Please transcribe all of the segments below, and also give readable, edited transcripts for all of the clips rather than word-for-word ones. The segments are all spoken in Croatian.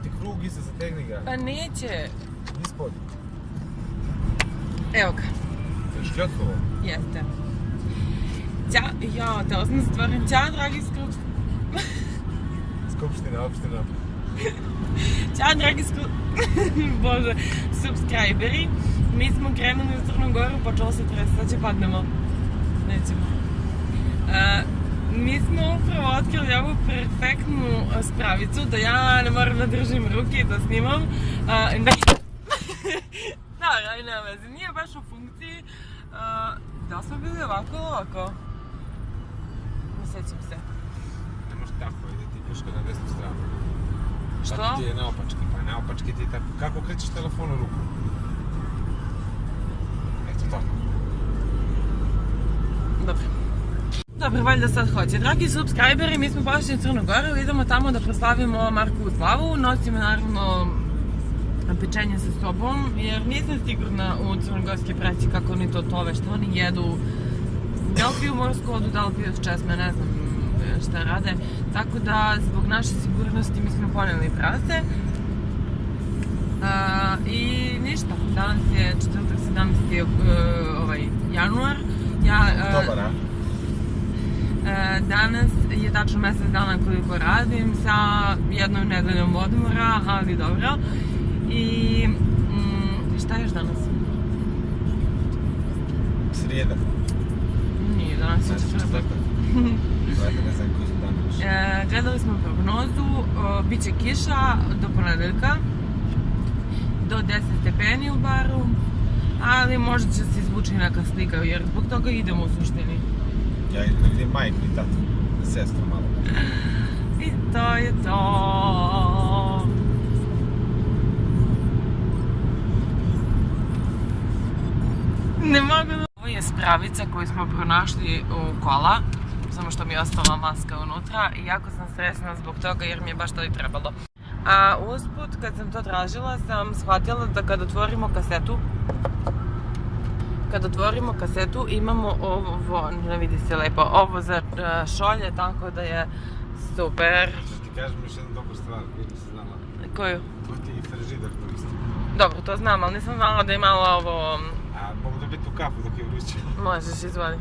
vrti krug i se zategni ga. Pa neće. Ispod. Evo ga. Je škljocovo? Jeste. Ja, tela sam stvoren. Ćao, dragi Skupština, opština. Ćao, dragi Bože, subscriberi. Mi smo krenuli u Crnu Goru, počelo se tresi, sad će padnemo. Nećemo. Mi smo upravo otkrili ovu perfektnu spravicu, da ja ne moram da držim ruke i da snimam. Da, nema veze, nije baš u funkciji. Da smo bili ovako? Ne sjećam se. Ne možeš tako, ide ti puška na desnu stranu. Što? Tako ti je naopački, pa naopački ti je tako. Kako krećeš telefon u ruku? Eto tako. Dobro, valjda sad hoće. Dragi subscriberi, mi smo pošli u Crnu Goru, idemo tamo da proslavimo Markovu slavu. Nosimo naravno pečenje sa sobom, jer nisam sigurna u crnogorske preci kako oni to tove, što oni jedu. Da li piju morsku vodu, da li piju česme, ne znam šta rade. Tako da, zbog naše sigurnosti, mi smo poneli prase. I ništa, danas je 17. januar. Dobar, a? Danas je tačno mjesec dana koliko radim sa jednom nedeljom odmora, ali dobro. I šta je još danas? Srijeda. Nije, danas je četvrtak. Ne znam koji su dana. Gledali smo prognozu, bit će kiša do ponedeljka, do 10 stepeni u baru, ali možda će se izvući neka slika, jer zbog toga idemo u suštini. Ja vidim majku i tatu, sestru malo. I to je to. Ne mogu da... Ovo je spravica koju smo pronašli u kola, samo što mi je ostala maska unutra i jako sam sresna zbog toga jer mi je baš to i trebalo. A usput, kad sam to tražila, sam shvatila da kad otvorimo kasetu, imamo ovo, ne vidi se lepo, ovo za šolje, tako da je super. Što ti kažem još jednu dobru stvar koju nisi znala. Koju? To ti i frižider koristi. Dobro, to znam, ali nisam znala da je malo ovo... A mogu da biti u kafu dok je vruće. Možeš, izvoli.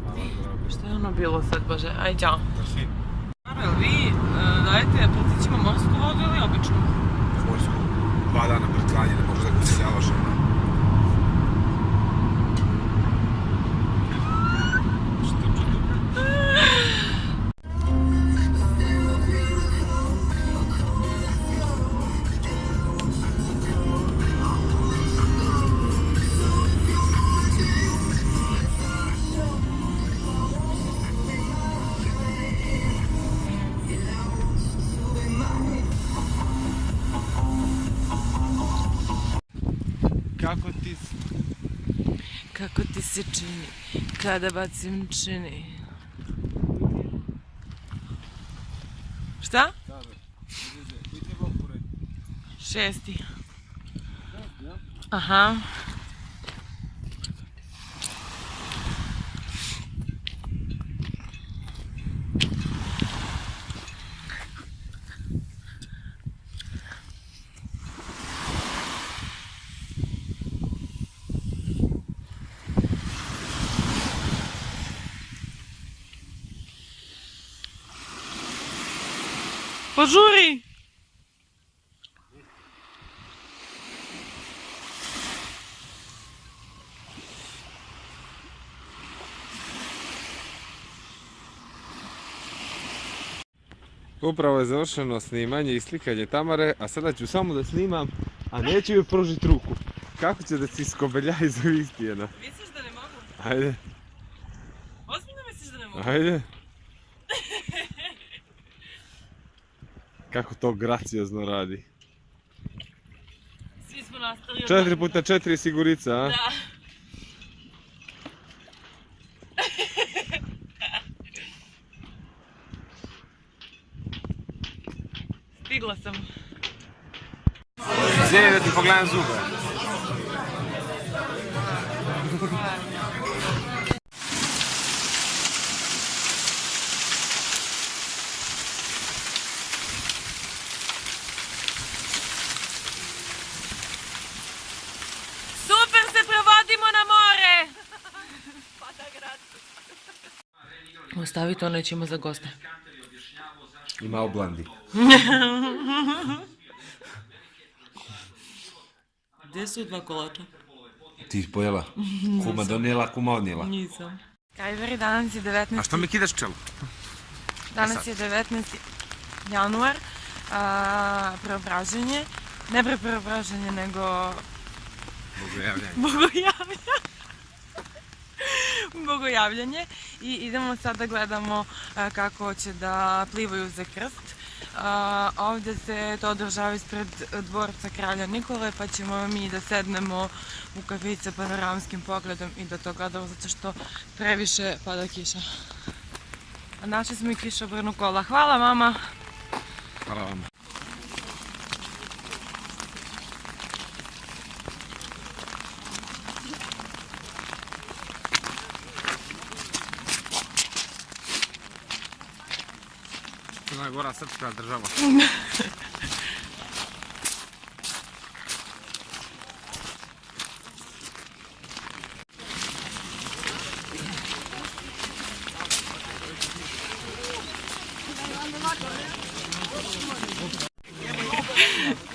Hvala, drago. Što je ono bilo sad, Bože? Aj, ćao. Merci. Jel vi dajete precićima morsku vodu ili običnu? Morsku. 2 dana pred klanje ne možeš da ga useljavaš. Kako ti se čini kada bacim čini? Šta? 6. Aha. Požuri! Upravo je završeno snimanje i slikanje Tamare, a sada ću samo da snimam, a neću joj pružiti ruku. Kako će da si skobelja iz ovih stijena? Misliš da ne mogu? Ajde. Ozbiljno misliš da ne mogu? Ajde. Kako to graciozno radi. Svi smo nastali... 4x4 sigurica, a? Da. Stigla sam. Zije da ti pogledam zube. Ostavi to, nećemo za goste. Ima oblandi. Gdje su 2 kolača? Ti ih pojela? Kuma donijela, kuma odnijela. Nisam. Kajveri, danas je 19. A što mi kidaš čelu? Danas je 19. januar, preobraženje. Ne preobraženje, nego bogojavljanje. I idemo sad da gledamo kako će da plivaju za krst. Ovdje se to održava ispred dvorca kralja Nikole, pa ćemo mi da sednemo u kafić sa panoramskim pogledom i da to gledamo zato što previše pada kiša. A našli smo i kišobranu kola. Hvala mama! Hvala vam. Crna Gora, srpska država.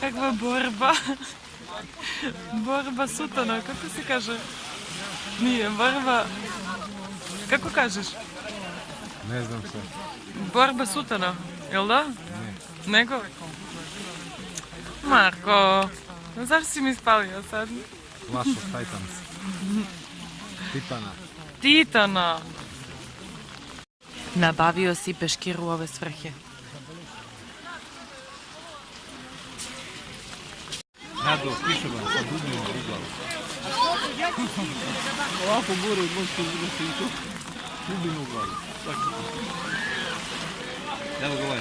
Kakva borba. Borba sutana, kako se kaže? Nije, borba... Kako kažeš? Ne znam sve. Borba sutana, jel da? Ne. Nego? Marko, zašto si mi spalio sad? Clash of Titans. Titana. Titana! Nabavio si peškir u ove svrhe. Nado, kišoban, sa dubljima u glavu. Ovako gore od možete uzeti i to. Dubljima u glavu. Evo ga ovaj.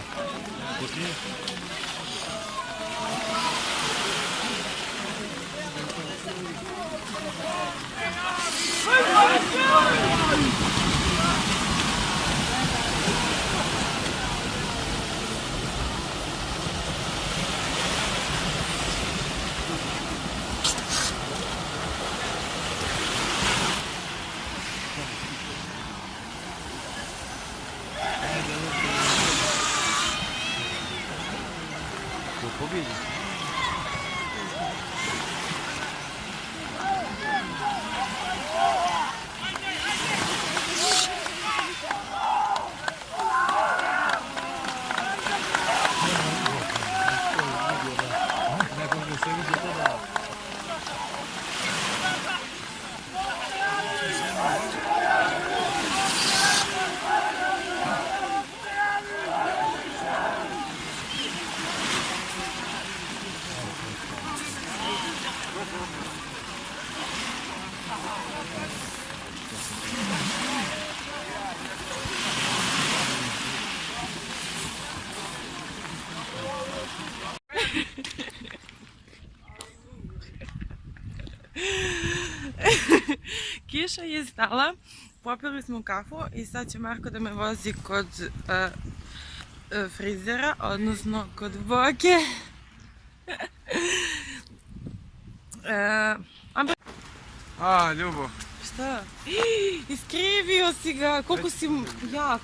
Počinje. Pobjedi. Kiša je stala, popili smo kafu i sad će Marko da me vozi kod frizera, odnosno kod Boke. A, Ljubo. Šta? Iskrivio si ga, koliko si jak.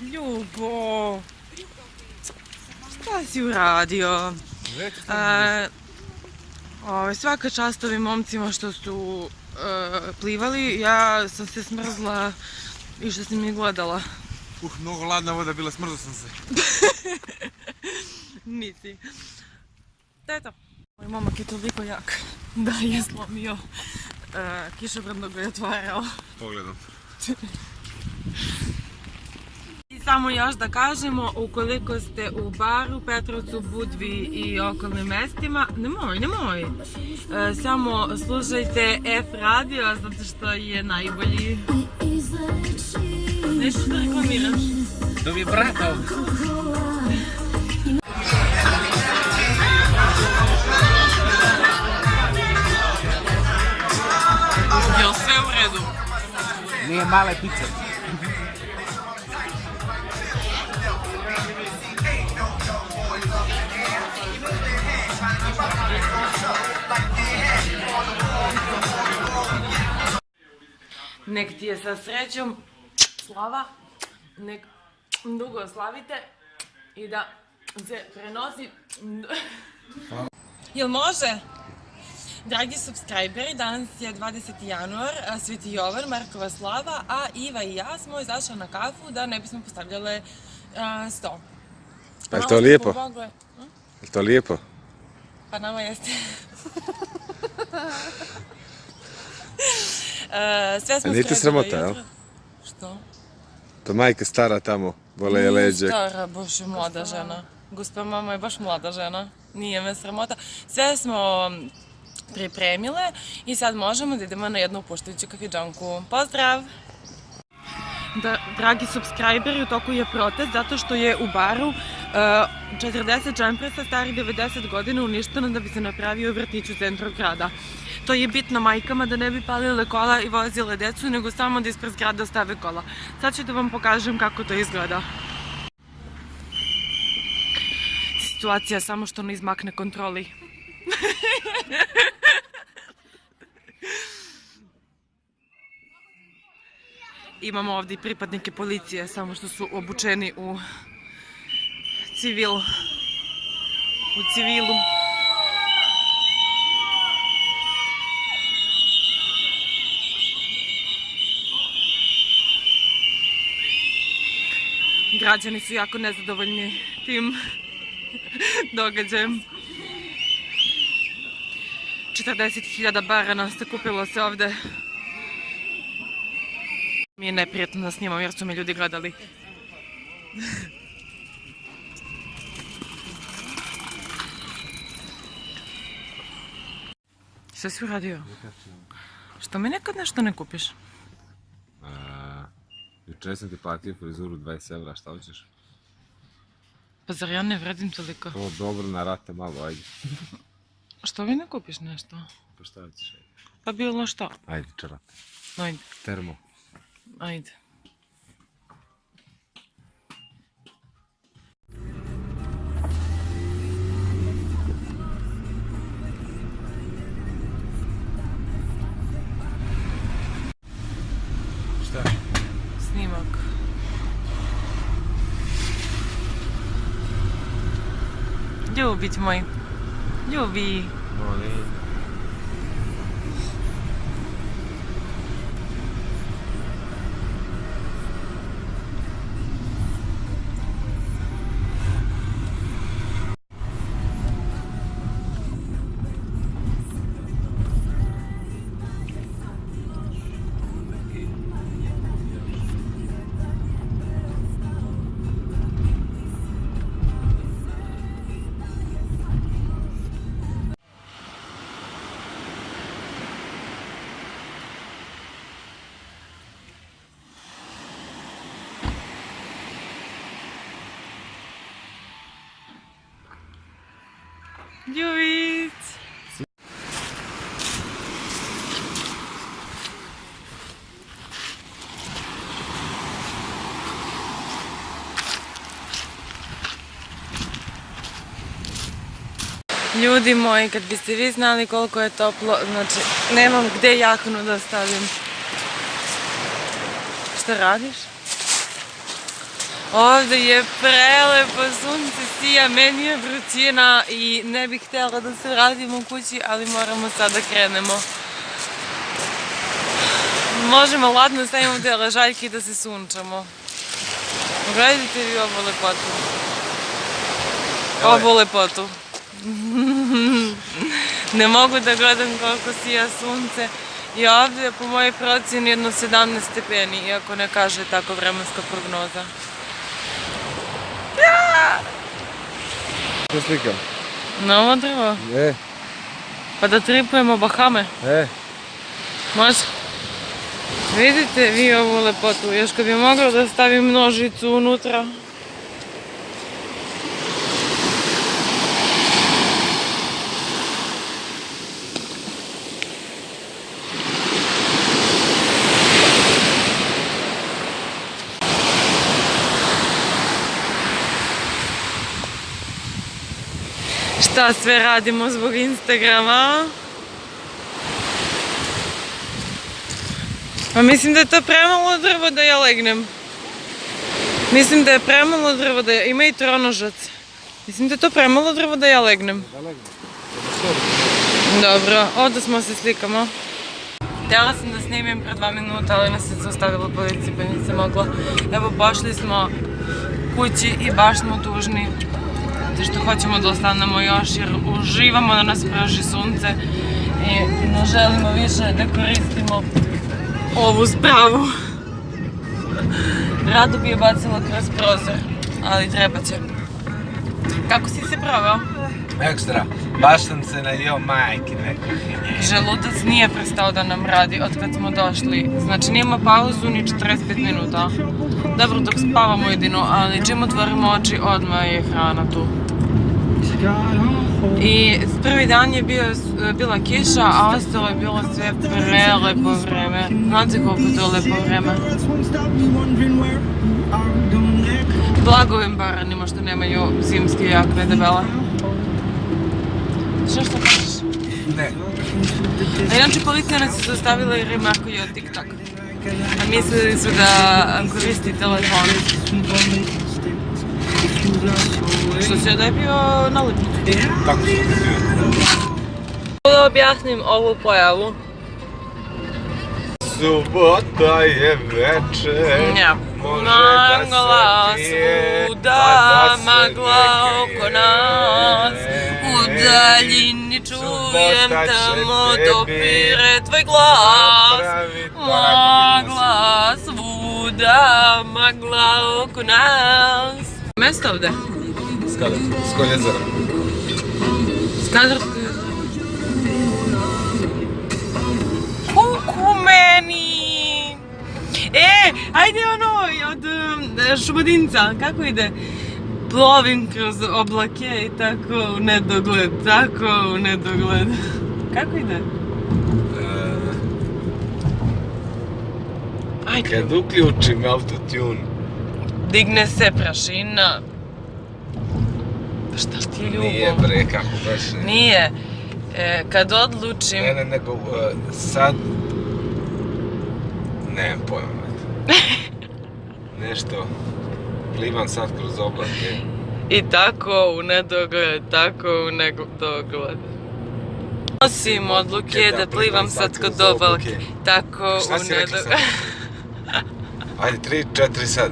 Ljubo. Šta si uradio? Svaka čast ovim momcima što su plivali, ja sam se smrzla i što sam ih gledala. Mnogo ladna voda bila, smrzla sam se. Nisi. Eto, moj momak je toliko jak da je slomio kišobran dok ga je otvarao. Pogledam. I samo još da kažemo, ukoliko ste u Baru, Petrovcu, Budvi i okolnim mestima, nemoj, samo slušajte F radio zato što je najbolji. Nešto što reklamiraš? To mi je brata ovdje. Jel sve u redu? Nije male pice. Nek ti je sa srećom slava nek dugo slavite i da se prenosi... Jel može? Dragi subscriberi, danas je 20. januar, Sveti Jovan, Markova slava, a Iva i ja smo izašli na kafu da ne bismo postavljale sto. Je to lijepo? Je to lijepo? Pa nama jeste. A nije ti sramota, jel? Što? To majka stara tamo, vole je leđe. Stara, baš je mlada žena. Gospa mama je baš mlada žena. Nije me sramota. Sve smo pripremile i sad možemo da idemo na jednu opuštajuću kafiđanku. Pozdrav! Dragi subscriberi, u toku je protest zato što je u baru 40 džempresa stari 90 godina uništeno da bi se napravio vrtić u centru grada. To je bitno majkama da ne bi palile kola i vozile decu, nego samo da ispred zgrada stave kola. Sad ću da vam pokažem kako to izgleda. Situacija samo što ne izmakne kontroli. Imamo ovdje i pripadnike policije, samo što su obučeni u civilu. Građani su jako nezadovoljni tim događajem. 40.000 barana sakupilo se ovde. Mi je neprijatno da snimam jer su me ljudi gledali. Šta si uradio? Što mi nekad nešto ne kupiš? Jučer sam ti platio frizuru 20 evra, šta hoćeš? Pa zar ja ne vredim toliko? To dobro, na rate malo, ajde. Što mi ne kupiš nešto? Pa šta hoćeš? Pa bilo što? Ajde, čarape. Ajde. Termo. Ajde. Šta? Snimak. Ljubić moj. Ljubi. Molim. Ljubić. Ljudi moji, kad biste vi znali koliko je toplo, znači nemam gde jaknu da stavim. Šta radiš? Ovdje je prelepo, sunce sija, meni je vrućina i ne bih htjela da se vratim u kući, ali moramo sad da krenemo. Možemo ladno stavimo te ležaljke i da se sunčamo. Gledajte vi ovu lepotu. Ovu lepotu. Ne mogu da gledam koliko sija sunce. I ovdje je po mojoj procjeni jedno 17 stepeni, iako ne kaže tako vremenska prognoza. Što slikam? Na ovo drvo? Pa da tripujemo Bahame? Može? Vidite vi ovu lepotu, još kad bi mogla da stavim nožicu unutra. Šta sve radimo zbog Instagrama? Pa mislim da je to premalo drvo da ja legnem. Mislim da je premalo drvo da ima i tronožac. Mislim da je to premalo drvo da ja legnem. Dobro, ovdje smo se slikamo. Htjela sam da snimim pre 2 minuta, ali nas je zaustavila policija pa nisam mogla. Evo, pošli smo kući i baš smo tužni. Zato što hoćemo da ostanemo još jer uživamo da nas praži sunce i ne želimo više da koristimo ovu spravu. Rado bi je bacila kroz prozor, ali treba će. Kako si se proveo? Ekstra. Baš sam se najeo majke nekuhinje. Želudac nije prestao da nam radi od kad smo došli. Znači nima pauzu ni 45 minuta. Dobro, dok spavamo jedino, ali čim otvorimo oči odmah je hrana tu. I prvi dan je bila kiša, a ostalo je bilo sve prelepo vreme. Znate koliko je to lepo vreme? Blago ovim baranima što nemaju zimske jakne debele. Što kažeš? Ne. A inače policija nas je zaustavila jer je Marko jeo TikTok. A mislili su da koristi telefon. Što će da je bio nalepnicu. Tako su bio. Da objasnim ovu pojavu. Subota je večer. Ja. Magla svuda, magla oko nas. U daljini čujem tamo dopire tvoj glas. Magla svuda, magla oko nas. Mesto ovde? Skadarsko jezero. Skadarsko jezero. Kuku meni! Ajde ono od Šumadinca, kako ide? Plovim kroz oblake i tako u nedogled, tako u nedogled. Kako ide? Ajde. Kad uključim autotune. Digne se prašina. Šta ti je ljubav? Nije bre, kako baš. Nije. Kad odlučim... Ne, nego sad... Nemam pojma. Nešto... Plivam sad kroz oblake. I tako u nedogled, tako u nedogled. Nosim odluke da plivam sad kod oblake, tako u nedogled. Ajde, 3, 4 sad.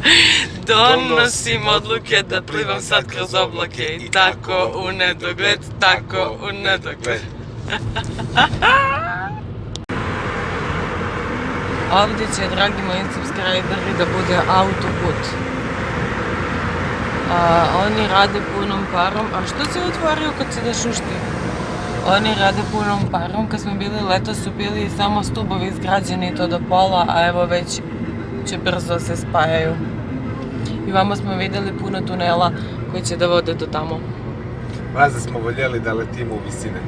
Donosim odluke da plivam sad kroz oblake i tako u nedogled, tako u nedogled. Ovdje će, dragi moji subscriberi, da bude autoput. Oni rade punom parom, a što se otvorio kad se da šušti? Oni rade punom parom, kad smo bili letos su bili samo stubovi izgrađeni to do pola, a evo već će brzo se spajaju. I vamo smo vidjeli puno tunela koji će da vode do tamo. Valjda smo voljeli da letimo u visine.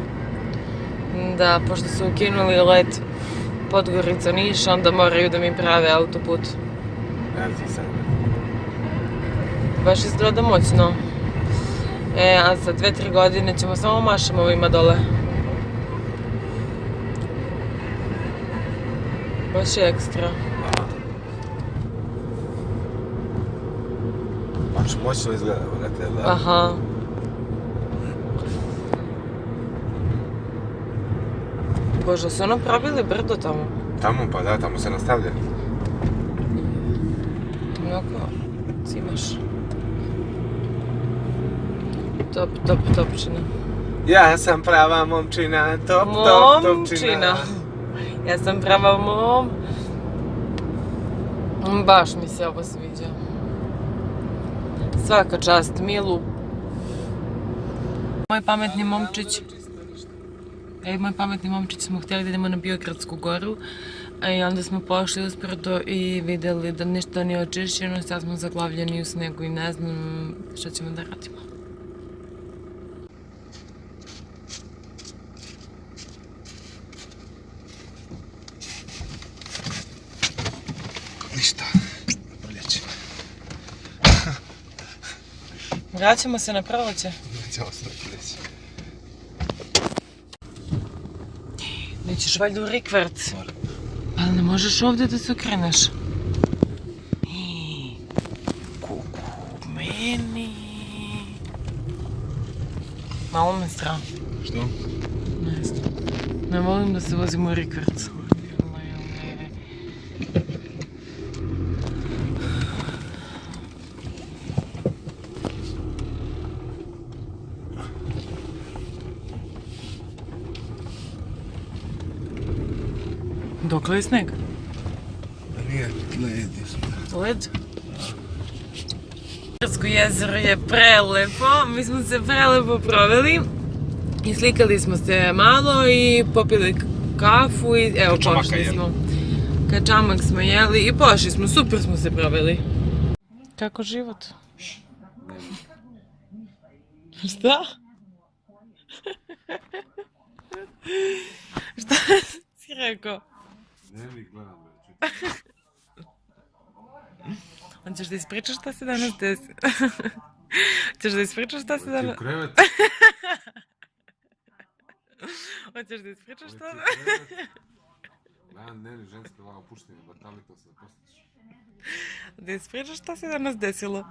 Da, pošto su ukinuli let Podgorica Niš, onda moraju da mi prave autoput. Ja ti sad. Baš izgleda moćno. A za 2-3 godine ćemo samo mašamo ovima dole. Baš je ekstra. Baš moćno izgleda, vrate, da? Aha. Bože, su ono probili brdo tamo? Tamo, pa da, tamo se nastavlja. Mnogo cimaš. Top, topčina. Ja sam prava momčina, topčina. Momčina. Ja sam prava mom. Baš mi se ovo sviđa. Svaka čast Milu. Moj pametni momčić. Moj pametni momčić smo htjeli da idemo na Biogradsku goru. I onda smo pošli uspredo i vidjeli da ništa nije očišćeno. Sad smo zaglavljeni u snegu i ne znam što ćemo da radimo. Ništa. Proljeće. Vraćamo se na proleće. Vraćamo se na proljeće. Nećeš valjda u rikverc. Ali ne možeš ovdje da se okreneš. Kuku Malo me strah. Što? Ne znam. Ne volim da se vozim u rikverc. Dokle je sneg? Nije, led je super. Led? Krsko jezero je prelepo, mi smo se prelepo proveli i slikali smo se malo i popili kafu i evo pošli smo. Kačamak smo jeli i pošli smo, super smo se proveli. Kako život? Šta? Šta si rekao? Dnevnik gledam već. Hoćeš da ispričaš šta se danas desi? Hoćeš da ispričaš šta se danas... U krevet. Hoćeš da ispričaš šta... Gledam dnevnik ženske ovako puštine, batali to se da postiš. Da ispričaš šta se danas desilo?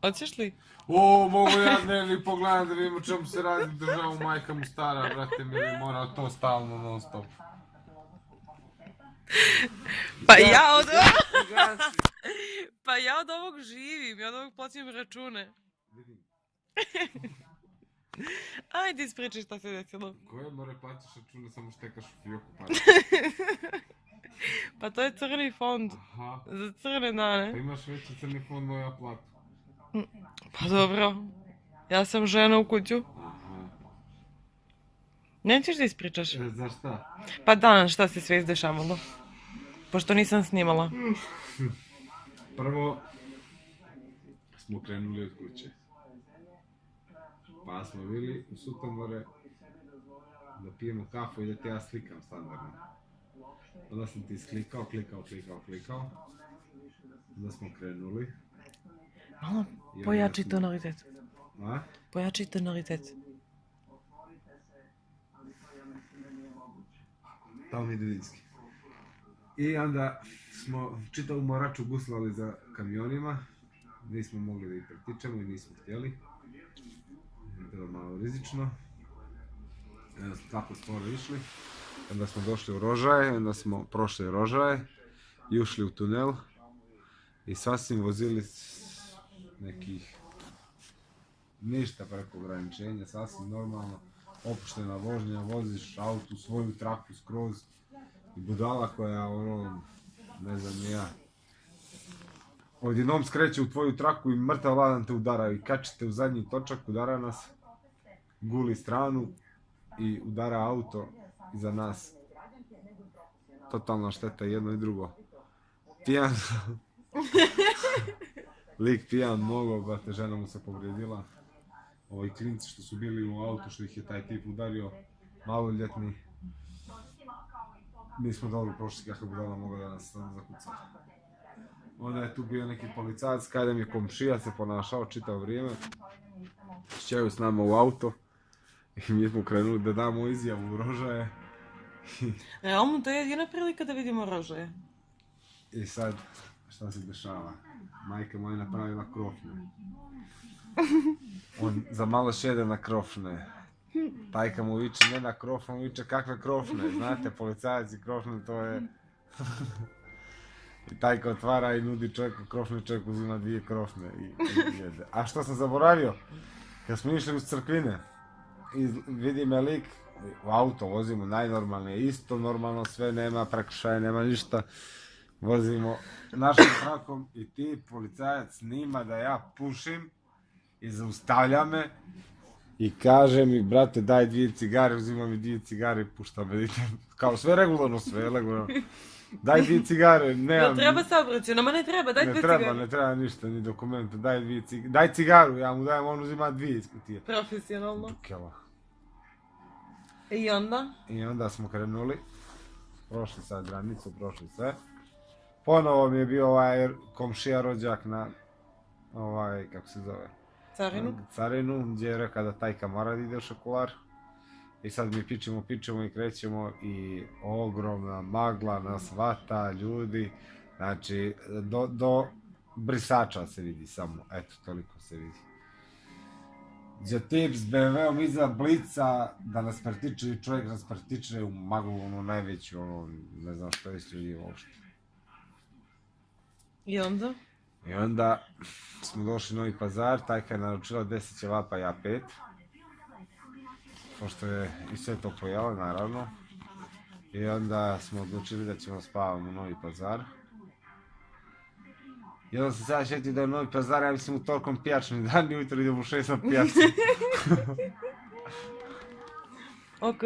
Hoćeš li? O, mogu ja dnevnik pogledam da vidim o čemu se radi, državu majka mu stara, brate mi, mora to stalno non stop. Pa ja od ovog živim, ja od ovog plaćam račune. Ajde ispričaj šta se desilo. Koje more plaćaš račune, samo štekaš u fijoku pa. Pa to je crni fond. Aha. Za crne dane. Pa imaš veći crni fond moja platu. Pa dobro. Ja sam žena u kuću. Aha. Nećeš da ispričaš? Za šta? Pa danas šta se sve izdešavalo. Pošto nisam snimala. Prvo smo krenuli od kuće. Pa smo bili u Sutomore da pijemo kafu i da te ja slikam standardno. Onda sam ti klikao. Onda smo krenuli. Malo pojači tonalitet. A? Pojači tonalitet. Tamo mi je Dedinski. I onda smo čitavu moraču guslali za kamionima. Nismo mogli da ih pretičemo i nismo htjeli. Bilo malo rizično. Onda smo tako sporo išli. Onda smo došli u Rožaje, onda smo prošli Rožaje i ušli u tunel. I sasvim vozili nekih ništa preko ograničenja, sasvim normalno. Opuštena vožnja, voziš autu, svoju traku skroz. I budala koja, ne znam ni ja. Odjednom skreće u tvoju traku i mrtav ladan te udara i kačite u zadnji točak, udara nas, guli stranu i udara auto iza nas. Totalna šteta jedno i drugo. Pijan. Lik pijan mnogo, brate, žena mu se povrijedila. Ovi klinci što su bili u autu, što ih je taj tip udario, maloljetni. Mi smo dobro prošli kako bi dala mogla da nas zakuca. Onda je tu bio neki policajac, kada mi je komšija se ponašao čitavo vrijeme. Šćeju s nama u auto i mi smo krenuli da damo izjavu u Rožaje. Realno, to je jedina prilika da vidimo Rožaje. I sad, šta se dešava? Majka moja je napravila krofne. On za malo šede na krofne. Tajka mu viče ne na krofne, mu viče kakve krofne. Znate, policajac i krofne to je... I tajka otvara i nudi čovjeku krofne, čovjek uzima 2 krofne i jede. A što sam zaboravio? Kad smo išli uz crkvine i vidi me lik, u auto vozimo najnormalnije, isto normalno, sve nema prekršaja, nema ništa. Vozimo našom trakom i ti policajac snima da ja pušim i zaustavlja me i kaže mi, brate, daj 2 cigare, uzima mi 2 cigare i pušta me. Kao sve regularno, Daj 2 cigare, nemam... Ne treba saobraćaj, nama ne treba, daj 2 cigare. Ne treba ništa, ni dokumenta, daj 2 cigare. Daj cigaru, ja mu dajem, on uzima 2 iz kutije. Profesionalno. Dukela. I onda? I onda smo krenuli. Prošli sad granicu, prošli sve. Ponovo mi je bio ovaj komšija rođak na... kako se zove? Carinu, gdje je rekao da tajka mora da ide u šokular. I sad mi pičemo i krećemo i ogromna magla nas vata, ljudi. Znači, do brisača se vidi samo, eto, toliko se vidi. Za tip s BMW-om iza Blica, da nas pretiče, čovjek nas pretiče u maglu, ono najveću, ono, ne znam što je s ljudi uopšte. I onda? I onda smo došli u Novi Pazar, Tajka je naručila 10 ćevapa, ja 5. Pošto je i sve to pojela, naravno. I onda smo odlučili da ćemo spavati u Novi Pazar. I onda se sada šetio da je u Novi Pazar, ja mislim u tolikom pijačni dan i ujutro idem u 6 na pijacu. Ok.